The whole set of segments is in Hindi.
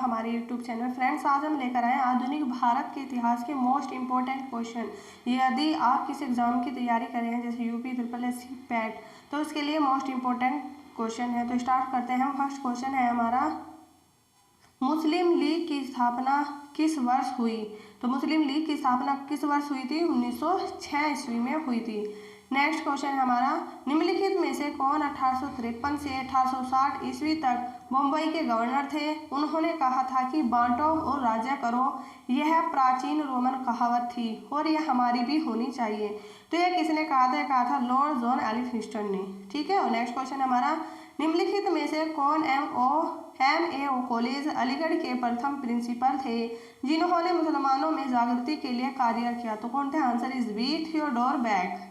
हमारे यूट्यूब चैनल। फ्रेंड्स, आज हम लेकर आए आधुनिक भारत के इतिहास के मोस्ट इम्पोर्टेंट क्वेश्चन। यदि आप किसी एग्जाम की तैयारी कर रहे हैं जैसे यूपी, SSC, पैट, तो उसके लिए मोस्ट इम्पोर्टेंट क्वेश्चन है। तो स्टार्ट करते हैं। फर्स्ट क्वेश्चन है हमारा, मुस्लिम लीग की स्थापना किस वर्ष हुई? तो मुस्लिम लीग की स्थापना किस वर्ष हुई थी? 1906 ईस्वी में हुई थी। नेक्स्ट क्वेश्चन है हमारा, निम्नलिखित में से कौन 1853 से 1860 ईस्वी तक मुंबई के गवर्नर थे? उन्होंने कहा था कि बांटो और राजा करो। यह प्राचीन रोमन कहावत थी और यह हमारी भी होनी चाहिए। तो यह किसने कहा था? कहा था लॉर्ड जॉन एलिफिंस्टन ने। ठीक है। और नेक्स्ट क्वेश्चन हमारा, निम्नलिखित में से कौन MAO कॉलेज अलीगढ़ के प्रथम प्रिंसिपल थे जिन्होंने मुसलमानों में जागृति के लिए कार्य किया? तो कौन थे? Answer is B, Theodore Beck.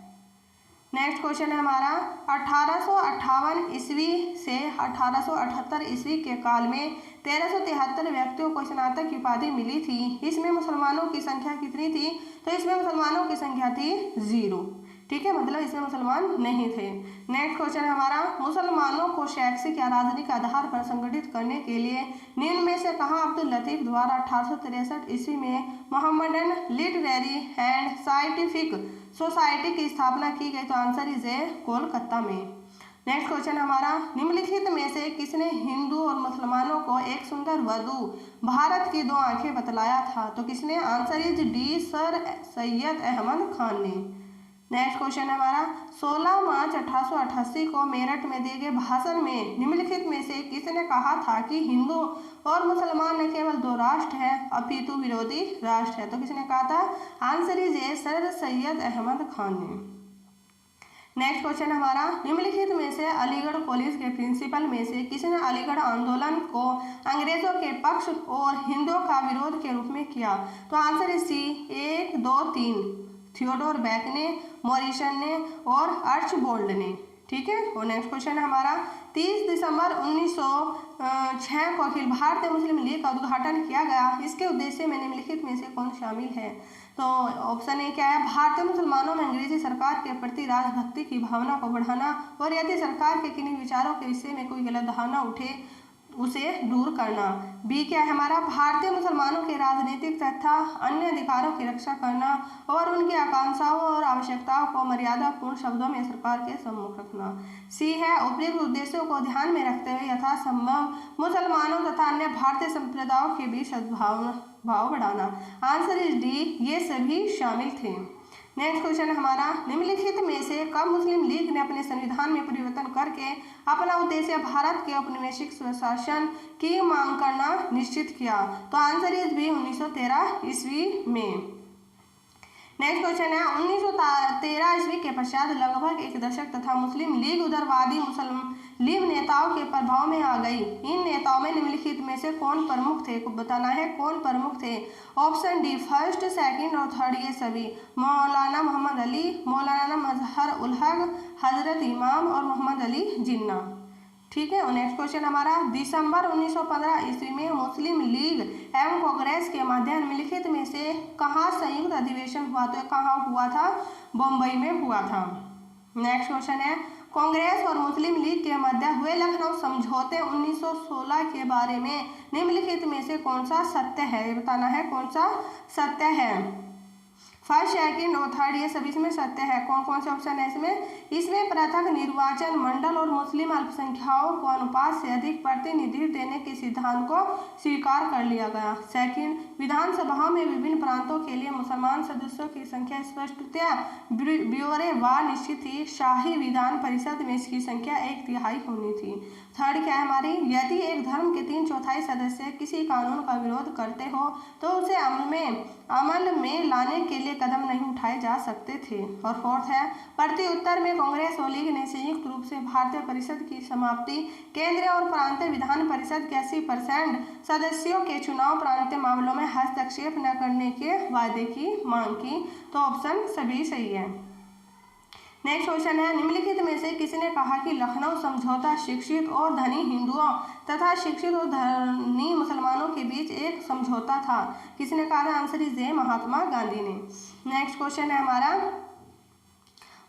Next question है हमारा, 1858 ईस्वी से 1878 ईस्वी के काल में 1373 व्यक्तियों को स्नातक की उपाधि मिली थी। इसमें मुसलमानों की संख्या कितनी थी? तो इसमें मुसलमानों की संख्या थी 0। ठीक है, मतलब इसमें मुसलमान नहीं थे। नेक्स्ट क्वेश्चन है हमारा, मुसलमानों को शैक्षिक या राजनीतिक आधार पर संगठित करने के लिए निम्न में से कहाँ अब्दुल लतीफ द्वारा 1863 ईस्वी में Mohammedan literary and scientific society की स्थापना की गई? तो आंसर इज ए, कोलकाता में। नेक्स्ट क्वेश्चन हमारा, निम्नलिखित में से किसने हिंदू और मुसलमानों को एक सुंदर वधु भारत की 2 आंखें बतलाया था? तो किसने? Answer is D, sir Syed Ahmad Khan ने। नेक्स्ट क्वेश्चन हमारा, 16 मार्च 1888 को मेरठ में दिए गए भाषण में निम्नलिखित में से किसने कहा था कि हिंदू और मुसलमान न केवल 2 राष्ट्र हैं अपितु विरोधी राष्ट्र है? तो किसने कहा था? Answer is A, sir Syed Ahmad Khan ने। नेक्स्ट क्वेश्चन हमारा, निम्नलिखित में से अलीगढ़ कॉलेज के प्रिंसिपल में से किसने अलीगढ़ आंदोलन को अंग्रेजों के पक्ष और हिंदुओं का विरोध के रूप में किया? तो answer is C, 1, 2, 3, Theodore Beck ने, मॉरिसन ने और आर्चबोल्ड ने। ठीक है। और नेक्स्ट क्वेश्चन है हमारा, 30 दिसंबर 1906 को अखिल भारतीय मुस्लिम लीग का उद्घाटन किया गया। इसके उद्देश्य में निम्नलिखित में से कौन शामिल है? तो ऑप्शन ए क्या है? भारतीय मुसलमानों में अंग्रेजी सरकार के प्रति राजभक्ति की भावना को बढ़ाना और यदि सरकार के किन्हीं विचारों के विषय में कोई गलत धारणा उठे उसे दूर करना। बी क्या है हमारा? भारतीय मुसलमानों के राजनीतिक तथा अन्य अधिकारों की रक्षा करना और उनकी आकांक्षाओं और आवश्यकताओं को मर्यादापूर्ण शब्दों में सरकार के सम्मुख रखना। सी है, उपयुक्त उद्देश्यों को ध्यान में रखते हुए यथासंभव मुसलमानों तथा अन्य भारतीय संप्रदायों के बीच सद्भाव बढ़ाना। आंसर इज डी, ये सभी शामिल थे। नेक्स्ट क्वेश्चन हमारा, निम्नलिखित में से कब मुस्लिम लीग ने अपने संविधान में परिवर्तन करके अपना उद्देश्य भारत के औपनिवेशिक स्वशासन की मांग करना निश्चित किया? तो आंसर इज बी, 1913 ईस्वी में। नेक्स्ट क्वेश्चन है, 1913 ईस्वी के पश्चात लगभग 1 दशक तथा मुस्लिम लीग उदारवादी मुस्लिम लीग नेताओं के प्रभाव में आ गई। इन नेताओं में निम्नलिखित में से कौन प्रमुख थे? को बताना है कौन प्रमुख थे। ऑप्शन डी, फर्स्ट, सेकंड और थर्ड ये सभी। मौलाना मोहम्मद अली, मौलाना मजहर उल हक, हजरत इमाम और मोहम्मद अली जिन्ना। ठीक है। और नेक्स्ट क्वेश्चन हमारा, दिसंबर 1915 ईस्वी में मुस्लिम लीग एवं कांग्रेस के मध्य निम्नलिखित में से कहाँ संयुक्त अधिवेशन हुआ? तो कहाँ हुआ था? बम्बई में हुआ था। नेक्स्ट क्वेश्चन है, कांग्रेस और मुस्लिम लीग के मध्य हुए लखनऊ समझौते 1916 के बारे में निम्नलिखित में से कौन सा सत्य है? ये बताना है कौन सा सत्य है। फर्स्ट, सेकंड और थर्ड ये सभी इसमें सत्य है। कौन कौन से ऑप्शन है इसमें? इसमें पृथक निर्वाचन मंडल और मुस्लिम अल्पसंख्यकों को अनुपात से अधिक प्रतिनिधित्व देने के सिद्धांत को स्वीकार कर लिया गया। सेकंड, विधानसभाओं में विभिन्न प्रांतों के लिए मुसलमान सदस्यों की संख्या स्पष्टतया ब्यौरेवार निश्चित थी। शाही विधान परिषद में इसकी संख्या 1/3 होनी थी। थर्ड क्या है हमारी? यदि एक धर्म के 3/4 सदस्य किसी कानून का विरोध करते हो तो उसे अमल में लाने के लिए कदम नहीं उठाए जा सकते थे। और फोर्थ है, प्रति उत्तर में कांग्रेस और लीग ने संयुक्त रूप से भारतीय परिषद की समाप्ति, केंद्रीय और प्रांतीय विधान परिषद के 80% सदस्यों के चुनाव प्रांतीय मामलों में हस्तक्षेप न करने के वादे की मांग की। तो ऑप्शन सभी सही है। नेक्स्ट क्वेश्चन है, निम्नलिखित में से किसने कहा कि लखनऊ समझौता शिक्षित और धनी हिंदुओं तथा शिक्षित और धनी मुसलमानों के बीच एक समझौता था? किसने कहा था? आंसर इज ए, महात्मा गांधी ने। नेक्स्ट क्वेश्चन है हमारा,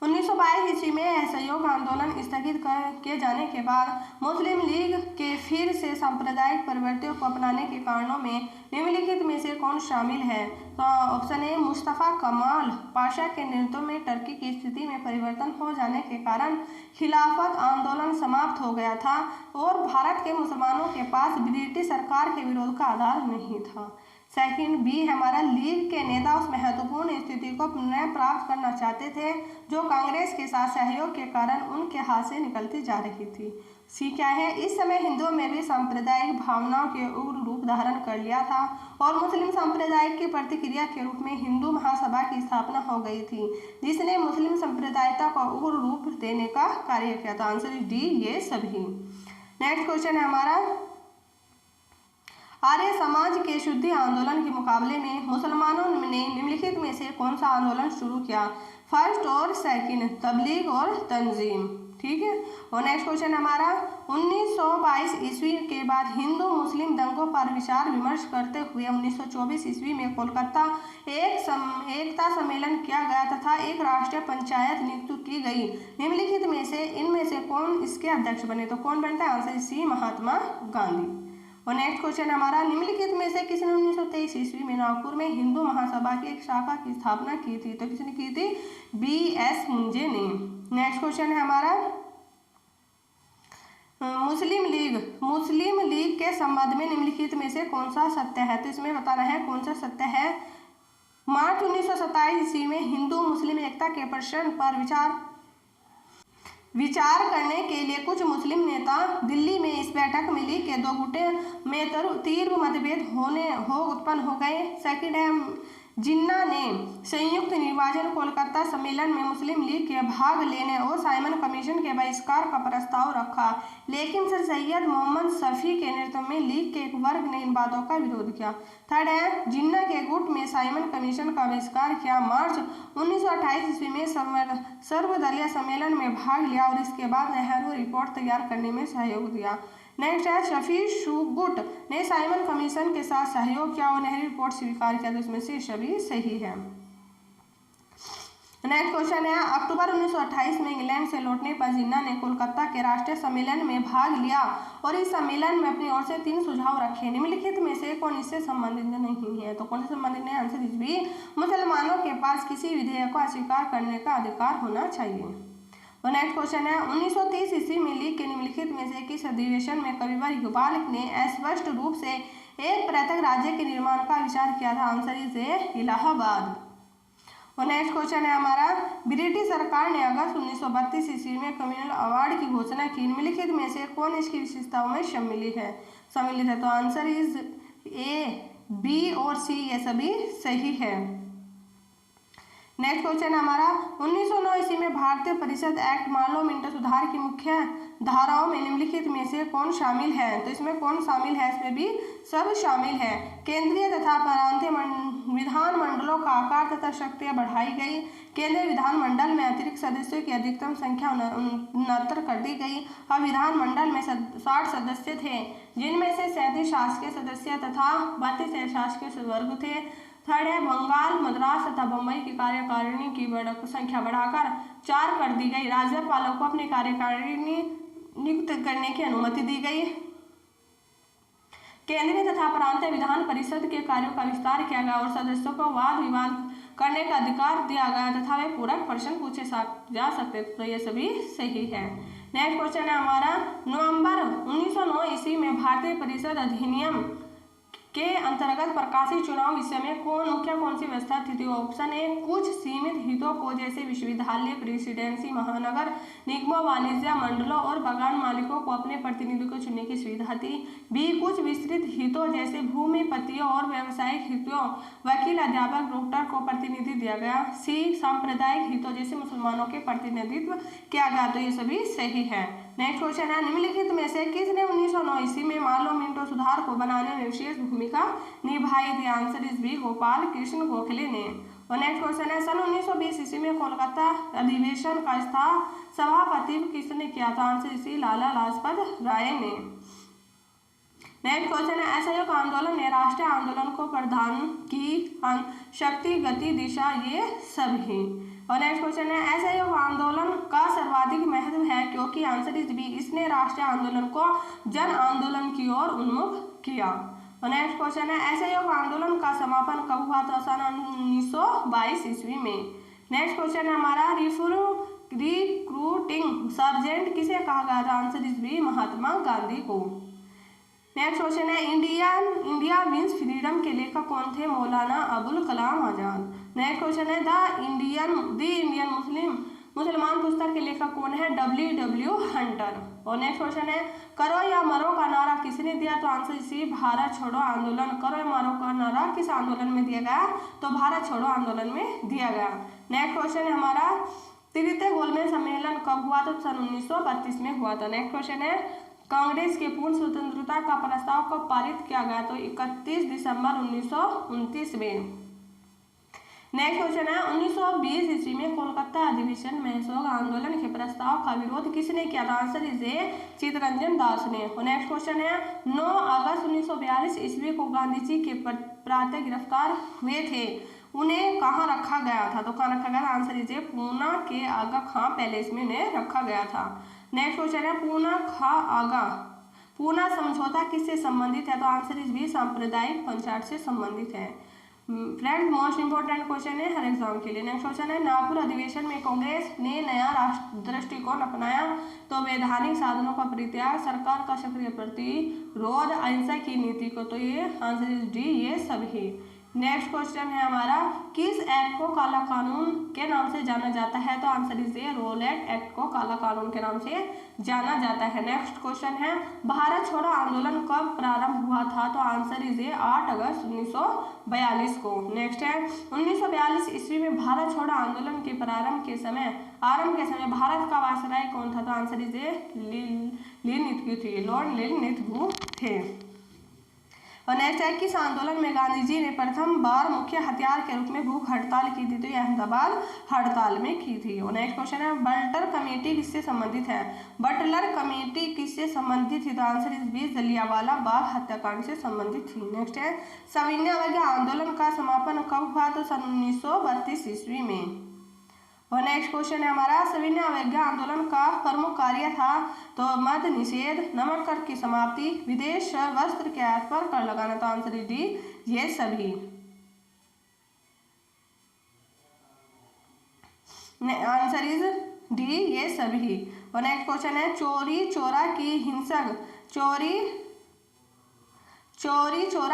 1922 ईस्वी में असहयोग आंदोलन स्थगित किए जाने के बाद मुस्लिम लीग के फिर से सांप्रदायिक प्रवृत्तियों को अपनाने के कारणों में निम्नलिखित में से कौन शामिल है? तो ऑप्शन ए, मुस्तफ़ा कमाल पाशा के नेतृत्व में टर्की की स्थिति में परिवर्तन हो जाने के कारण खिलाफत आंदोलन समाप्त हो गया था और भारत के मुसलमानों के पास ब्रिटिश सरकार के विरोध का आधार नहीं था। सेकंड बी, हमारा लीग के नेता उस महत्वपूर्ण स्थिति को पुनः प्राप्त करना चाहते थे जो कांग्रेस के साथ सहयोग के कारण उनके हाथ से निकलती जा रही थी। सी क्या है? इस समय हिंदुओं में भी सांप्रदायिक भावनाओं के उग्र रूप धारण कर लिया था और मुस्लिम संप्रदाय की प्रतिक्रिया के रूप में हिंदू महासभा की स्थापना हो गई थी जिसने मुस्लिम संप्रदायता को उग्र रूप देने का कार्य किया था। आंसर इज डी, ये सभी। नेक्स्ट क्वेश्चन है हमारा, आर्य समाज के शुद्धि आंदोलन के मुकाबले में मुसलमानों ने निम्नलिखित में से कौन सा आंदोलन शुरू किया? फर्स्ट और सेकंड, तबलीग और तंजीम। ठीक है। और नेक्स्ट क्वेश्चन हमारा, 1922 ईस्वी के बाद हिंदू मुस्लिम दंगों पर विचार विमर्श करते हुए 1924 ईस्वी में कोलकाता एकता सम्मेलन किया गया तथा एक राष्ट्रीय पंचायत नियुक्त की गई। निम्नलिखित में से इनमें से कौन इसके अध्यक्ष बने? तो कौन बनता है? Answer C, Mahatma Gandhi. और नेक्स्ट क्वेश्चन हमारा, निम्नलिखित में से किसने 1923 ईस्वी में नागपुर में हिंदू महासभा की एक शाखा की स्थापना की थी? तो किसने की थी? B.S. मुंजे ने। नेक्स्ट क्वेश्चन है हमारा, मुस्लिम लीग के संबंध में निम्नलिखित में से कौन सा सत्य है? तो इसमें बताना है कौन सा सत्य है। मार्च 1927 ईस्वी में हिंदू मुस्लिम एकता के प्रश्न पर विचार करने के लिए कुछ मुस्लिम नेता दिल्ली में इस बैठक में लीग के दो गुटों में तीव्र मतभेद उत्पन्न हो गए। सेकंड है, जिन्ना ने संयुक्त निर्वाचन कोलकाता सम्मेलन में मुस्लिम लीग के भाग लेने और साइमन कमीशन के बहिष्कार का प्रस्ताव रखा, लेकिन सर सैयद मोहम्मद शफी के नेतृत्व में लीग के एक वर्ग ने इन बातों का विरोध किया। थर्ड है, जिन्ना के गुट में साइमन कमीशन का बहिष्कार किया। मार्च 1928 ईस्वी में सर्वदलीय सम्मेलन में भाग लिया और इसके बाद नेहरू रिपोर्ट तैयार करने में सहयोग दिया। नेक्स्ट है, शफी गुट ने साइमन कमीशन के साथ सहयोग किया और नेहरू रिपोर्ट स्वीकार किया। तो इसमें से सभी सही है। नेक्स्ट क्वेश्चन है, अक्टूबर 1928 में इंग्लैंड से लौटने पर जिन्ना ने कोलकाता के राष्ट्रीय सम्मेलन में भाग लिया और इस सम्मेलन में अपनी ओर से 3 सुझाव रखे। निम्नलिखित में से कौन इससे संबंधित नहीं है? तो कौन से संबंधित नहीं? आंसर इज बी, मुसलमानों के पास किसी विधेयक को अस्वीकार करने का अधिकार होना चाहिए। और नेक्स्ट क्वेश्चन है, 1930 ईस्वी में लीग के निम्नलिखित में से किस अधिवेशन में कविवर इकबाल ने स्पष्ट रूप से एक पृथक राज्य के निर्माण का विचार किया था? आंसर इज ए, इलाहाबाद। और नेक्स्ट क्वेश्चन है हमारा, ब्रिटिश सरकार ने अगस्त 1932 ईस्वी में कम्युनल अवार्ड की घोषणा की। निम्नलिखित में से कौन इसकी विशेषताओं में सम्मिलित है? तो आंसर इज ए, बी और सी, ये सभी सही है। नेक्स्ट क्वेश्चन हमारा, 1909 ईस्वी में भारतीय परिषद एक्ट मानव मिंटो सुधार की मुख्य धाराओं में निम्नलिखित में से कौन शामिल है? तो इसमें कौन शामिल है? इसमें भी सब शामिल है। केंद्रीय तथा प्रांतीय विधानमंडलों का आकार तथा शक्तियां बढ़ाई गई। केंद्रीय विधानमंडल में अतिरिक्त सदस्यों की अधिकतम संख्या 69 कर दी गई। अब विधानमंडल में 60 सदस्य थे, जिनमें से 37 शासकीय सदस्य तथा 32 अशासकीय वर्ग थे। थर्ड है, बंगाल, मद्रास तथा बम्बई की कार्यकारिणी की संख्या बढ़ाकर 4 कर दी गई। राज्यपालों को अपनी कार्यकारिणी नियुक्त करने की अनुमति दी गई। केंद्रीय तथा प्रांतीय विधान परिषद के कार्यों का विस्तार किया गया और सदस्यों को वाद विवाद करने का अधिकार दिया गया तथा वे पूरक प्रश्न पूछे जा सकते। तो ये सभी सही है। नेक्स्ट क्वेश्चन है हमारा, नवंबर 1909 ईस्वी में भारतीय परिषद अधिनियम के अंतर्गत प्रकाशित चुनाव विषय में कौन सी व्यवस्था थी? ऑप्शन ए, कुछ सीमित हितों को जैसे विश्वविद्यालय, प्रेसिडेंसी, महानगर निगमों, वाणिज्य मंडलों और बागान मालिकों को अपने प्रतिनिधि को चुनने की सुविधा थी। बी, कुछ विस्तृत हितों जैसे भूमिपतियों और व्यावसायिक हितों, वकील, अध्यापक, डॉक्टर को प्रतिनिधि दिया गया। सी, सांप्रदायिक हितों जैसे मुसलमानों के प्रतिनिधित्व किया गया। तो ये सभी सही है। नेक्स्ट क्वेश्चन है, निम्नलिखित में से किसने 1909 ईस्वी में मानव मिंटो सुधार को बनाने में विशेष भूमिका निभाई थी? Answer is B, Gopal Krishna Gokhale ने। और नेक्स्ट क्वेश्चन है, सन 1920 ईस्वी में कोलकाता अधिवेशन का सभापति किसने किया था? आंसर सी, लाला लाजपत राय ने। नेक्स्ट क्वेश्चन है, असहयोग आंदोलन ने राष्ट्रीय आंदोलन को प्रदान की शक्ति, गति, दिशा, ये सभी। और नेक्स्ट क्वेश्चन है असहयोग आंदोलन का सर्वाधिक महत्व है क्योंकि आंसर इज बी, इसने राष्ट्रीय आंदोलन को जन आंदोलन की ओर उन्मुख किया। और नेक्स्ट क्वेश्चन है असहयोग आंदोलन का समापन कब हुआ था, सन 1922 ईस्वी में। नेक्स्ट क्वेश्चन है हमारा रिक्रूटिंग सर्जेंट किसे कहा गया था, answer is B, Mahatma Gandhi को। नेक्स्ट क्वेश्चन है इंडिया मीन्स फ्रीडम के लेखक कौन थे, मौलाना अबुल कलाम आजाद। नेक्स्ट क्वेश्चन है द इंडियन मुसलमान पुस्तक के लेखक कौन है, W हंटर। और नेक्स्ट क्वेश्चन है करो या मरो का नारा किसने दिया, तो आंसर सी, भारत छोड़ो आंदोलन। करो या मरो का नारा किस आंदोलन में दिया गया, तो भारत छोड़ो आंदोलन में दिया गया। नेक्स्ट क्वेश्चन है हमारा तृतीय गोलमेज सम्मेलन कब हुआ, तो सन 1932 में हुआ था। नेक्स्ट क्वेश्चन है कांग्रेस के पूर्ण स्वतंत्रता का प्रस्ताव कब पारित किया गया, तो 31 दिसंबर 1929 में। नेक्स्ट क्वेश्चन है 1920 ईस्वी में कोलकाता अधिवेशन में असहयोग आंदोलन के प्रस्ताव का विरोध किसने किया था, आंसर इज ए, चित्तरंजन दास ने। और नेक्स्ट क्वेश्चन है 9 अगस्त 1942 ईस्वी को गांधी जी के प्रातः गिरफ्तार हुए थे, उन्हें कहाँ रखा गया था, तो कहाँ रखा गया था, आंसर इज ए, पूना के आगा खां पैलेस में उन्हें रखा गया था। नेक्स्ट क्वेश्चन है पूना समझौता किससे संबंधित है, तो आंसर इज बी, सांप्रदायिक पंचायत से संबंधित है। फ्रेंड मोस्ट इंपोर्टेंट क्वेश्चन है हर एग्जाम के लिए। नेक्स्ट क्वेश्चन है नागपुर अधिवेशन में कांग्रेस ने नया राष्ट्र दृष्टिकोण अपनाया, तो वैधानिक साधनों का परित्याग, सरकार का सक्रिय प्रतिरोध, अहिंसा की नीति को, तो ये आंसर इज डी, ये सभी। नेक्स्ट क्वेश्चन है हमारा किस एक्ट को काला कानून के नाम से जाना जाता है, तो answer is A, Rowlatt Act को काला कानून के नाम से जाना जाता है। नेक्स्ट क्वेश्चन है भारत छोड़ो आंदोलन कब प्रारंभ हुआ था, तो आंसर इज ए, 8 अगस्त 1942 को। नेक्स्ट है 1942 ईस्वी में भारत छोड़ो आंदोलन के आरंभ के समय भारत का वायसराय कौन था, तो answer is A, Lord Linlithgow थे। और नेक्स्ट है किस आंदोलन में गांधी जी ने प्रथम बार मुख्य हथियार के रूप में भूख हड़ताल की थी, तो यह अहमदाबाद हड़ताल में की थी। और नेक्स्ट क्वेश्चन है बटलर कमेटी किससे संबंधित है, बटलर कमेटी किससे संबंधित थी, तो आंसर इस बीच जलियांवाला बाग हत्याकांड से संबंधित थी। नेक्स्ट है सविनय अवज्ञा आंदोलन का समापन कब हुआ, तो सन 1932 ईस्वी में। और नेक्स्ट क्वेश्चन है हमारा सविनय अवज्ञा आंदोलन का प्रमुख कार्य था, तो मद्य निषेध, नमक कर की समाप्ति, विदेश वस्त्र के आयात पर कर लगाना, तो आंसर इज डी, ये सभी। आंसर इज डी, ये सभी। और नेक्स्ट क्वेश्चन है चोरी चोरा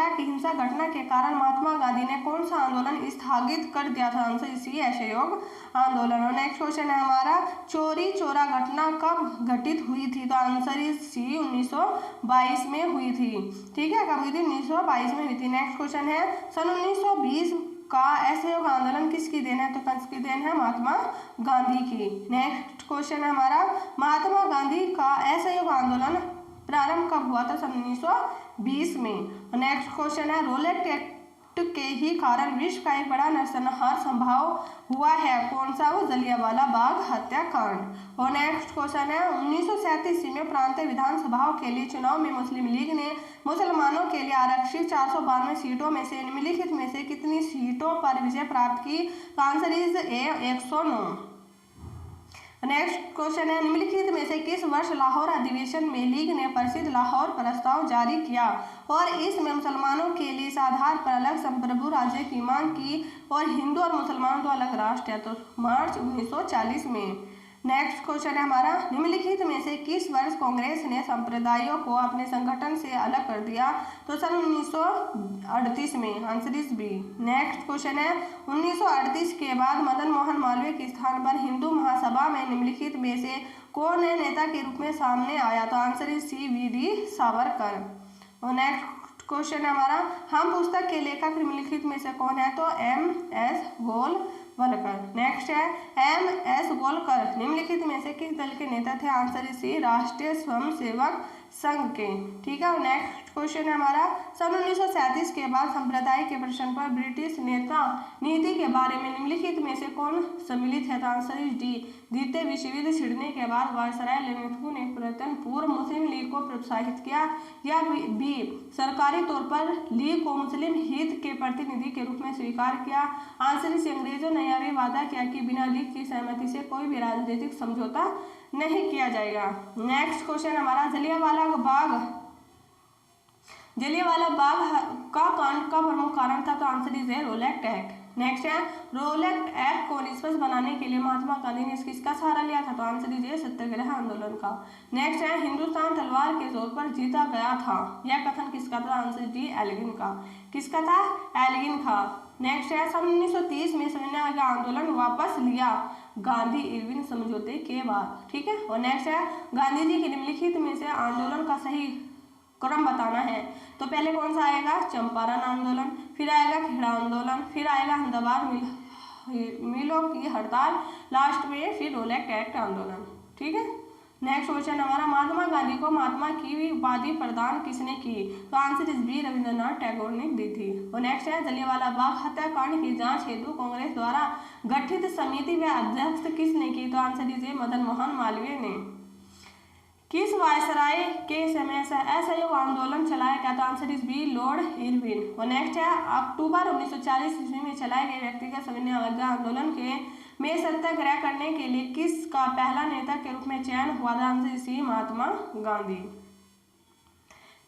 की हिंसा घटना के कारण महात्मा गांधी ने कौन सा आंदोलन स्थगित कर दिया था, आंसर इसी, असहयोग आंदोलन। और नेक्स्ट क्वेश्चन है हमारा चोरी चोरा घटना कब घटित हुई थी, तो आंसर इज सी, 1922 में हुई थी। ठीक है, कब हुई थी, 1922 में हुई थी। नेक्स्ट क्वेश्चन है सन 1920 का असहयोग आंदोलन किसकी देन है, तो किसकी देन है, महात्मा गांधी की। नेक्स्ट क्वेश्चन है हमारा महात्मा गांधी का असहयोग आंदोलन प्रारंभ कब हुआ था, सन 1920 में। नेक्स्ट क्वेश्चन है रोलेट एक्ट के ही कारण विश्व का एक बड़ा नरसंहार संभव हुआ है, कौन सा, वो जलियांवाला बाग हत्याकांड। और नेक्स्ट क्वेश्चन है 1937 में प्रांतीय विधानसभाओं के लिए चुनाव में मुस्लिम लीग ने मुसलमानों के लिए आरक्षित 492 सीटों में से निम्नलिखित में से कितनी सीटों पर विजय प्राप्त की, तो answer is A, 109। Next question है निम्नलिखित में से किस वर्ष लाहौर अधिवेशन में लीग ने प्रसिद्ध लाहौर प्रस्ताव जारी किया और इसमें मुसलमानों के लिए इस आधार पर अलग संप्रभु राज्य की मांग की और हिंदू और मुसलमानों तो अलग राष्ट्र है, तो मार्च 1940 में। नेक्स्ट क्वेश्चन है हमारा निम्नलिखित में से किस वर्ष कांग्रेस ने संप्रदायों को अपने संगठन से अलग कर दिया, तो सन 1938 में, answer is B. Next question है 1938 के बाद मदन मोहन मालवीय के स्थान पर हिंदू महासभा में निम्नलिखित में से कौन नए नेता के रूप में सामने आया, तो answer is C, V D. Savarkar. और नेक्स्ट क्वेश्चन है हमारा हम पुस्तक के लेखक निम्नलिखित में से कौन है, तो M.S. गोलवलकर। नेक्स्ट है M.S. गोलकर निम्नलिखित में से किस दल के नेता थे, आंसर इज सी, राष्ट्रीय स्वयंसेवक संघ के। ठीक है, नेक्स्ट क्वेश्चन है हमारा, सन 1937 के बाद संप्रदाय के प्रश्न पर ब्रिटिश नेता नीति के बारे में निम्नलिखित में से कौन सम्मिलित है? तो आंसर इज डी। द्वितीय विश्व युद्ध छिड़ने के बाद वायसराय लेमेथु ने प्रयत्न पूर्व मुस्लिम लीग को प्रोत्साहित किया, या बी सरकारी तौर पर लीग को मुस्लिम हित के प्रतिनिधि के रूप में स्वीकार किया? आंसर इज अंग्रेजों ने यह भी वादा किया कि बिना लीग की सहमति से कोई भी राजनीतिक समझौता नहीं किया जाएगा। नेक्स्ट क्वेश्चन हमारा, जलियांवाला बाग का कांड का प्रमुख कारण था? तो आंसर इज है रोलेट एक्ट। नेक्स्ट है, रोलेट एक्ट को निष्पक्ष बनाने के लिए महात्मा गांधी ने किसका सहारा लिया था? तो आंसर इज है सत्याग्रह आंदोलन का। नेक्स्ट है, हिंदुस्तान तलवार के जोर पर जीता गया था, यह कथन किसका था? आंसर डी एल्गिन का। किसका था? एल्गिन का। नेक्स्ट है, सन 1930 में सत्याग्रह आंदोलन वापस लिया गांधी इरविन समझौते के बाद। ठीक है, और नेक्स्ट है, गांधी जी के निम्नलिखित में से आंदोलन का सही क्रम बताना है। तो पहले कौन सा आएगा? चंपारण आंदोलन, फिर आएगा खेड़ा आंदोलन, फिर आएगा अहमदाबाद मिलों की हड़ताल, लास्ट में फिर रोलेट एक्ट आंदोलन। ठीक है, नेक्स्ट क्वेश्चन हमारा, महात्मा गांधी को महात्मा की उपाधि प्रदान किसने की? तो आंसर इस बी रविंद्रनाथ टैगोर ने दी थी। और नेक्स्ट है, जलियांवाला बाग हत्याकांड की जांच हेतु कांग्रेस द्वारा गठित समिति व अध्यक्ष किसने की? तो आंसर इज मदन मोहन मालवीय ने। किस वायसराय के समय से असहयोग आंदोलन चलाया गया? तो answer is B Lord Irwin. और नेक्स्ट है, अक्टूबर 1940 ईस्वी में चलाए गए व्यक्तिगत सत्याग्रह आंदोलन में सत्याग्रह करने के लिए किसका पहला नेता के रूप में चयन हुआ? था answer C Mahatma Gandhi.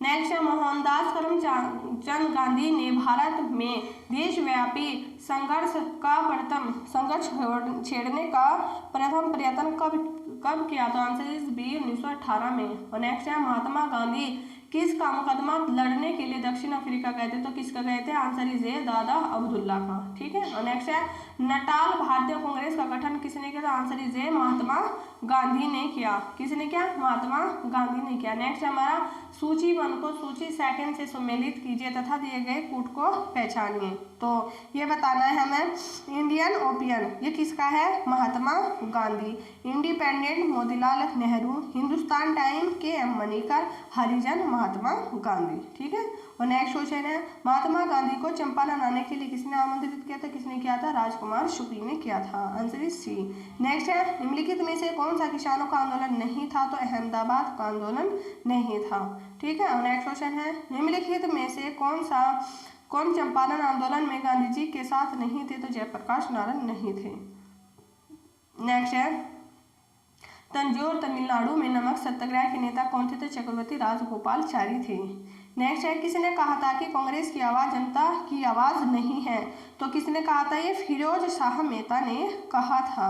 Next है, मोहनदास करमचंद गांधी ने भारत में देशव्यापी संघर्ष छेड़ने का प्रथम प्रयत्न कब किया? तो आंसर इज बी 1918 में। और नेक्स्ट है, महात्मा गांधी किसका मुकदमा लड़ने के लिए दक्षिण अफ्रीका गए थे? तो किसका गए थे? आंसर इज ए दादा अब्दुल्ला का। ठीक है, और नेक्स्ट है, नटाल भारतीय कांग्रेस का गठन किसने किया? आंसर इज ए महात्मा गांधी ने किया। किसने किया? महात्मा गांधी ने किया। नेक्स्ट हमारा, सूची 1 को सूची 2 से सम्मिलित कीजिए तथा दिए गए कूट को पहचानिए। तो ये बताना है हमें, इंडियन ओपियन ये किसका है? महात्मा गांधी। इंडिपेंडेंट मोतीलाल नेहरू, हिंदुस्तान टाइम के एम मणिकर, हरिजन महात्मा गांधी। ठीक है, और नेक्स्ट क्वेश्चन है, महात्मा गांधी को चंपारण आने के लिए किसने आमंत्रित किया था? किसने किया था? राजकुमार शुक्ल ने किया था। Answer is C. नेक्स्ट है, निम्नलिखित में से कौन सा किसानों का आंदोलन नहीं था? तो अहमदाबाद का आंदोलन नहीं था। ठीक है, और नेक्स्ट क्वेश्चन है, निम्नलिखित में से कौन चंपारण आंदोलन में गांधी जी के साथ नहीं थे? तो जयप्रकाश नारायण नहीं थे। नेक्स्ट है, तंजौर तमिलनाडु में नमक सत्याग्रह के नेता कौन थे? तो चक्रवर्ती राजगोपालचारी थे। नेक्स्ट है, किसने कहा था कि कांग्रेस की आवाज़ जनता की आवाज़ नहीं है? तो किसने कहा था? ये फिरोज शाह मेहता ने कहा था।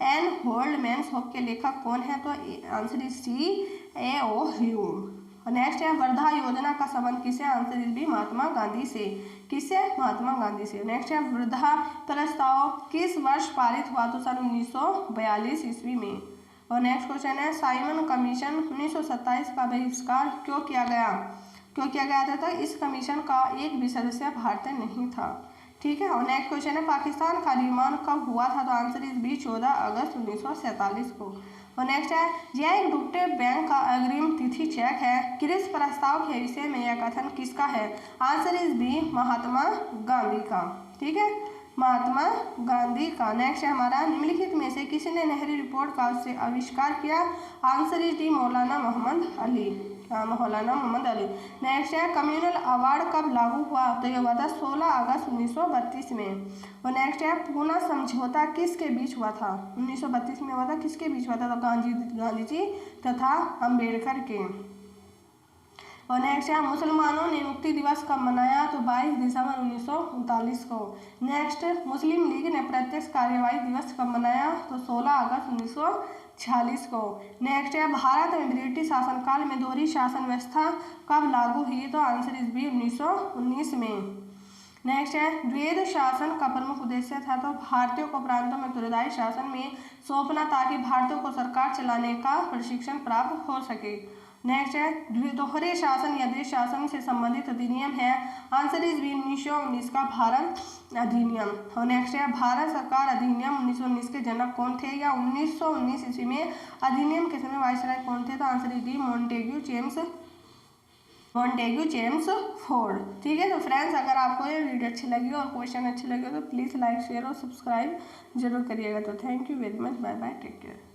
एन होल्डमैन शॉप के लेखक कौन है? तो answer is C A O Hume. Next है, वर्धा योजना का संबंध किससे? Answer is B Mahatma Gandhi से। किससे? महात्मा गांधी से। नेक्स्ट है, वर्धा प्रस्ताव किस वर्ष पारित हुआ? तो सन 1942 ईस्वी में। और नेक्स्ट क्वेश्चन है, साइमन कमीशन 1927 का बहिष्कार क्यों किया गया था? तो इस कमीशन का एक भी सदस्य भारतीय नहीं था। ठीक है, और नेक्स्ट क्वेश्चन है, पाकिस्तान का निर्माण कब हुआ था? तो आंसर इज बी 14 अगस्त 1947 को। और नेक्स्ट है, यह एक डूबते बैंक का अग्रिम तिथि चेक है, किस प्रस्ताव के विषय में यह कथन किसका है? Answer is B Mahatma Gandhi का। ठीक है, महात्मा गांधी का। नेक्स्ट है हमारा, निम्नलिखित में से किसने नेहरू रिपोर्ट का आविष्कार किया? Answer is D Maulana Mohammad Ali. Next है, कम्युनल अवार्ड कब लागू हुआ? तो यह हुआ था 16 अगस्त 1932 में। और नेक्स्ट है, पूना समझौता किसके बीच हुआ था? 1932 में हुआ था। किसके बीच हुआ था? तो गांधी जी तथा अम्बेडकर के। और नेक्स्ट है, मुसलमानों ने मुक्ति दिवस कब मनाया? तो 22 दिसंबर 1939 को। नेक्स्ट, मुस्लिम लीग ने प्रत्यक्ष कार्यवाही दिवस कब मनाया? तो 16 अगस्त 1946 को। नेक्स्ट है, भारत में ब्रिटिश शासनकाल में दोहरी शासन व्यवस्था कब लागू हुई? तो आंसर इज बी 1919 में। नेक्स्ट है, द्वैध शासन का प्रमुख उद्देश्य था? तो भारतीयों को प्रांतों में उत्तरदायी शासन में सौंपना ताकि भारतीयों को सरकार चलाने का प्रशिक्षण प्राप्त हो सके। नेक्स्ट है दोहरे शासन या द्वैध शासन से संबंधित अधिनियम है। आंसर इज बी 1919 का भारत अधिनियम। और नेक्स्ट है भारत सरकार अधिनियम 1919 के जनक कौन थे, या 1919 ईस्वी में अधिनियम के समय वायसराय कौन थे, तो answer is D Montague James Ford. ठीक है, तो फ्रेंड्स अगर आपको ये वीडियो अच्छी लगी और क्वेश्चन अच्छे लगे तो प्लीज़ लाइक शेयर और सब्सक्राइब जरूर करिएगा। तो thank you very much, bye bye, take care.